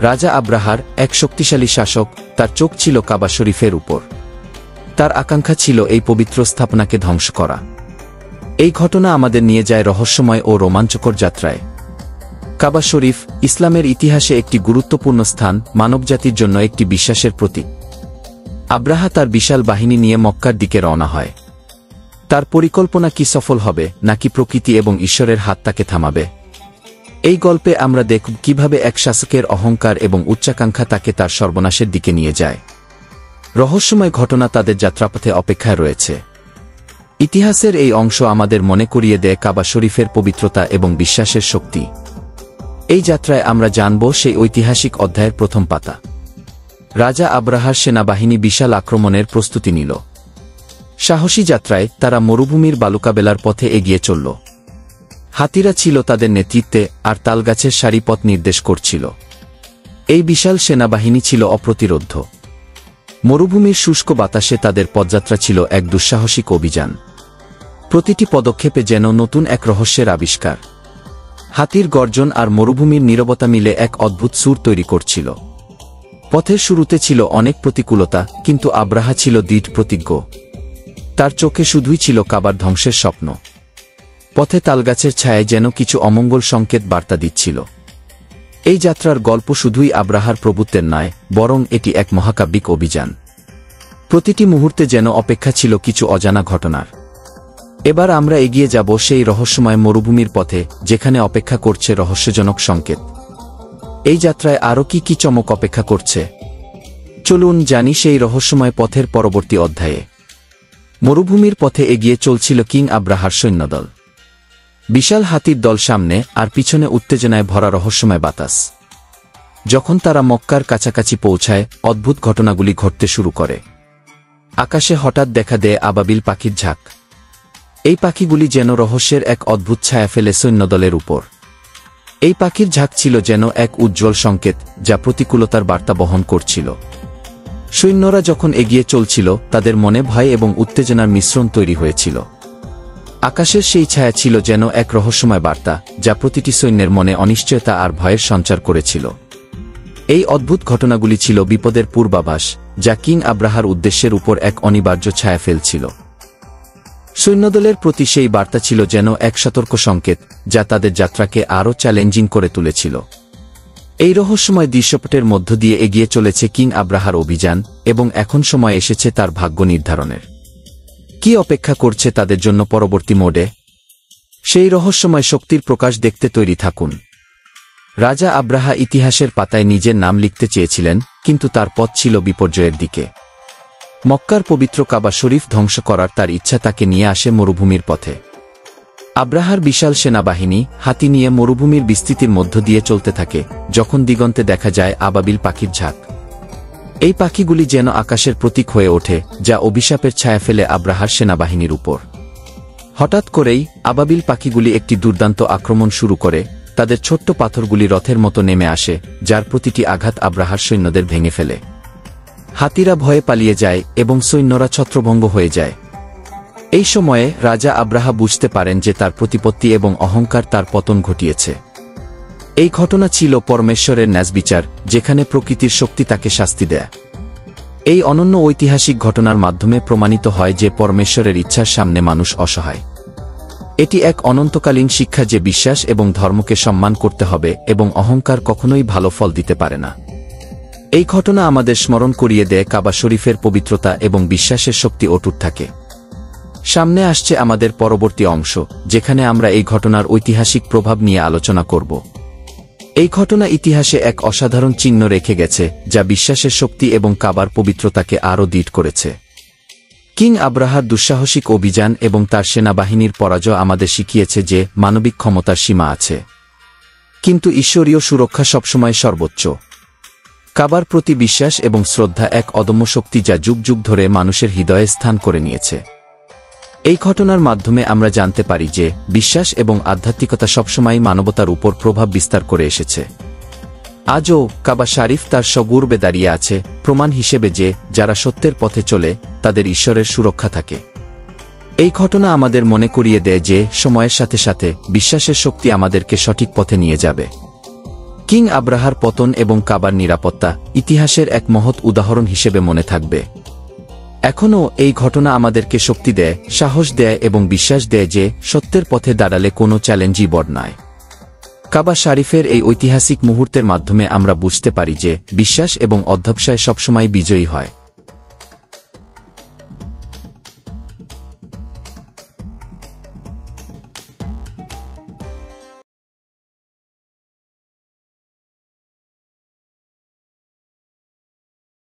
রাজা আব্রাহার, এক শক্তিশালী শাসক, তার চোখ ছিল কাবা শরীফের উপর। তার আকাঙ্ক্ষা ছিল এই পবিত্র স্থাপনাকে ধ্বংস করা। এই ঘটনা আমাদের নিয়ে যায় রহস্যময় ও রোমাঞ্চকর যাত্রায়। কাবা শরীফ ইসলামের ইতিহাসে একটি গুরুত্বপূর্ণ স্থান, মানবজাতির জন্য একটি বিশ্বাসের প্রতীক। আব্রাহা তার বিশাল বাহিনী নিয়ে মক্কার দিকে রওনা হয়। তার পরিকল্পনা কি সফল হবে, নাকি প্রকৃতি এবং ঈশ্বরের হাত তাকে থামাবে? এই গল্পে আমরা দেখব কিভাবে এক শাসকের অহংকার এবং উচ্চাকাঙ্ক্ষা তাকে তার সর্বনাশের দিকে নিয়ে যায়। রহস্যময় ঘটনা তাদের যাত্রাপথে অপেক্ষায় রয়েছে। ইতিহাসের এই অংশ আমাদের মনে করিয়ে দেয় কাবা শরীফের পবিত্রতা এবং বিশ্বাসের শক্তি। এই যাত্রায় আমরা জানব সেই ঐতিহাসিক অধ্যায়ের প্রথম পাতা। রাজা আব্রাহার সেনাবাহিনী বিশাল আক্রমণের প্রস্তুতি নিল। সাহসী যাত্রায় তারা মরুভূমির বালুকাবেলার পথে এগিয়ে চলল। হাতিরা ছিল তাদের নেতৃত্বে, আর তালগাছের সারি পথ নির্দেশ করছিল। এই বিশাল সেনাবাহিনী ছিল অপ্রতিরোধ্য। মরুভূমির শুষ্ক বাতাসে তাদের পদযাত্রা ছিল এক দুঃসাহসিক অভিযান। প্রতিটি পদক্ষেপে যেন নতুন এক রহস্যের আবিষ্কার। হাতির গর্জন আর মরুভূমির নীরবতা মিলে এক অদ্ভুত সুর তৈরি করছিল। পথের শুরুতে ছিল অনেক প্রতিকূলতা, কিন্তু আব্রাহা ছিল দৃঢ় প্রতিজ্ঞ। তার চোখে শুধুই ছিল কাবার ধ্বংসের স্বপ্ন। পথে তালগাছের ছায়ায় যেন কিছু অমঙ্গল সংকেত বার্তা দিচ্ছিল। এই যাত্রার গল্প শুধুই আব্রাহার প্রভুত্বের নয়, বরং এটি এক মহাকাব্যিক অভিযান। প্রতিটি মুহূর্তে যেন অপেক্ষা ছিল কিছু অজানা ঘটনার। এবার আমরা এগিয়ে যাব সেই রহস্যময় মরুভূমির পথে, যেখানে অপেক্ষা করছে রহস্যজনক সংকেত। এই যাত্রায় আরও কি কি চমক অপেক্ষা করছে? চলুন জানি সেই রহস্যময় পথের পরবর্তী অধ্যায়ে। মরুভূমির পথে এগিয়ে চলছিল কিং আব্রাহার সৈন্যদল। বিশাল হাতির দল সামনে, আর পিছনে উত্তেজনায় ভরা রহস্যময় বাতাস। যখন তারা মক্কার কাছাকাছি পৌঁছায়, অদ্ভুত ঘটনাগুলি ঘটতে শুরু করে। আকাশে হঠাৎ দেখা দেয় আবাবিল পাখির ঝাঁক। এই পাখিগুলি যেন রহস্যের এক অদ্ভুত ছায়া ফেলে সৈন্যদলের উপর। এই পাখির ঝাঁক ছিল যেন এক উজ্জ্বল সংকেত, যা প্রতিকূলতার বার্তা বহন করছিল। সৈন্যরা যখন এগিয়ে চলছিল, তাদের মনে ভয় এবং উত্তেজনার মিশ্রণ তৈরি হয়েছিল। আকাশের সেই ছায়া ছিল যেন এক রহস্যময় বার্তা, যা প্রতিটি সৈন্যের মনে অনিশ্চয়তা আর ভয়ের সঞ্চার করেছিল। এই অদ্ভুত ঘটনাগুলি ছিল বিপদের পূর্বাভাস, যা কিং আব্রাহার উদ্দেশ্যের উপর এক অনিবার্য ছায়া ফেলছিল। সৈন্যদলের প্রতি সেই বার্তা ছিল যেন এক সতর্ক সংকেত, যা তাদের যাত্রাকে আরও চ্যালেঞ্জিং করে তুলেছিল। এই রহস্যময় দৃশ্যপটের মধ্য দিয়ে এগিয়ে চলেছে কিং আব্রাহার অভিযান, এবং এখন সময় এসেছে তার ভাগ্য নির্ধারণের। কি অপেক্ষা করছে তাদের জন্য পরবর্তী মোডে? সেই রহস্যময় শক্তির প্রকাশ দেখতে তৈরি থাকুন। রাজা আব্রাহা ইতিহাসের পাতায় নিজের নাম লিখতে চেয়েছিলেন, কিন্তু তার পথ ছিল বিপর্যয়ের দিকে। মক্কার পবিত্র কাবা শরীফ ধ্বংস করার তার ইচ্ছা তাকে নিয়ে আসে মরুভূমির পথে। আব্রাহার বিশাল সেনাবাহিনী হাতি নিয়ে মরুভূমির বিস্তৃতির মধ্য দিয়ে চলতে থাকে, যখন দিগন্তে দেখা যায় আবাবিল পাখির ঝাঁক। এই পাখিগুলি যেন আকাশের প্রতীক হয়ে ওঠে, যা অভিশাপের ছায়া ফেলে আব্রাহার সেনাবাহিনীর উপর। হঠাৎ করেই আবাবিল পাখিগুলি একটি দুর্দান্ত আক্রমণ শুরু করে। তাদের ছোট্ট পাথরগুলি রথের মতো নেমে আসে, যার প্রতিটি আঘাত আব্রাহার সৈন্যদের ভেঙে ফেলে। হাতিরা ভয়ে পালিয়ে যায় এবং সৈন্যরা ছত্রভঙ্গ হয়ে যায়। এই সময়ে রাজা আব্রাহা বুঝতে পারেন যে তার প্রতিপত্তি এবং অহংকার তার পতন ঘটিয়েছে। এই ঘটনা ছিল পরমেশ্বরের ন্যায়বিচার, যেখানে প্রকৃতির শক্তি তাকে শাস্তি দেয়। এই অনন্য ঐতিহাসিক ঘটনার মাধ্যমে প্রমাণিত হয় যে পরমেশ্বরের ইচ্ছার সামনে মানুষ অসহায়। এটি এক অনন্তকালীন শিক্ষা যে বিশ্বাস এবং ধর্মকে সম্মান করতে হবে, এবং অহংকার কখনোই ভালো ফল দিতে পারে না। এই ঘটনা আমাদের স্মরণ করিয়ে দেয় কাবা শরীফের পবিত্রতা এবং বিশ্বাসের শক্তি অটুট থাকে। সামনে আসছে আমাদের পরবর্তী অংশ, যেখানে আমরা এই ঘটনার ঐতিহাসিক প্রভাব নিয়ে আলোচনা করব। এই ঘটনা ইতিহাসে এক অসাধারণ চিহ্ন রেখে গেছে, যা বিশ্বাসের শক্তি এবং কাবার পবিত্রতাকে আরও দৃঢ় করেছে। কিং আব্রাহার দুঃসাহসিক অভিযান এবং তার সেনাবাহিনীর পরাজয় আমাদের শিখিয়েছে যে মানবিক ক্ষমতার সীমা আছে, কিন্তু ঈশ্বরীয় সুরক্ষা সবসময় সর্বোচ্চ। কাবার প্রতি বিশ্বাস এবং শ্রদ্ধা এক অদম্য শক্তি, যা যুগ যুগ ধরে মানুষের হৃদয়ে স্থান করে নিয়েছে। এই ঘটনার মাধ্যমে আমরা জানতে পারি যে বিশ্বাস এবং আধ্যাত্মিকতা সবসময় মানবতার উপর প্রভাব বিস্তার করে এসেছে। আজও কাবা শরীফ তার সগৌরবে দাঁড়িয়ে আছে, প্রমাণ হিসেবে যে যারা সত্যের পথে চলে তাদের ঈশ্বরের সুরক্ষা থাকে। এই ঘটনা আমাদের মনে করিয়ে দেয় যে সময়ের সাথে সাথে বিশ্বাসের শক্তি আমাদেরকে সঠিক পথে নিয়ে যাবে। কিং আব্রাহার পতন এবং কাবার নিরাপত্তা ইতিহাসের এক মহৎ উদাহরণ হিসেবে মনে থাকবে। এখনও এই ঘটনা আমাদেরকে শক্তি দেয়, সাহস দেয় এবং বিশ্বাস দেয় যে সত্যের পথে দাঁড়ালে কোনো চ্যালেঞ্জই বড় নয়। কাবা শরীফের এই ঐতিহাসিক মুহূর্তের মাধ্যমে আমরা বুঝতে পারি যে বিশ্বাস এবং অধ্যবসায় সবসময় বিজয়ী হয়।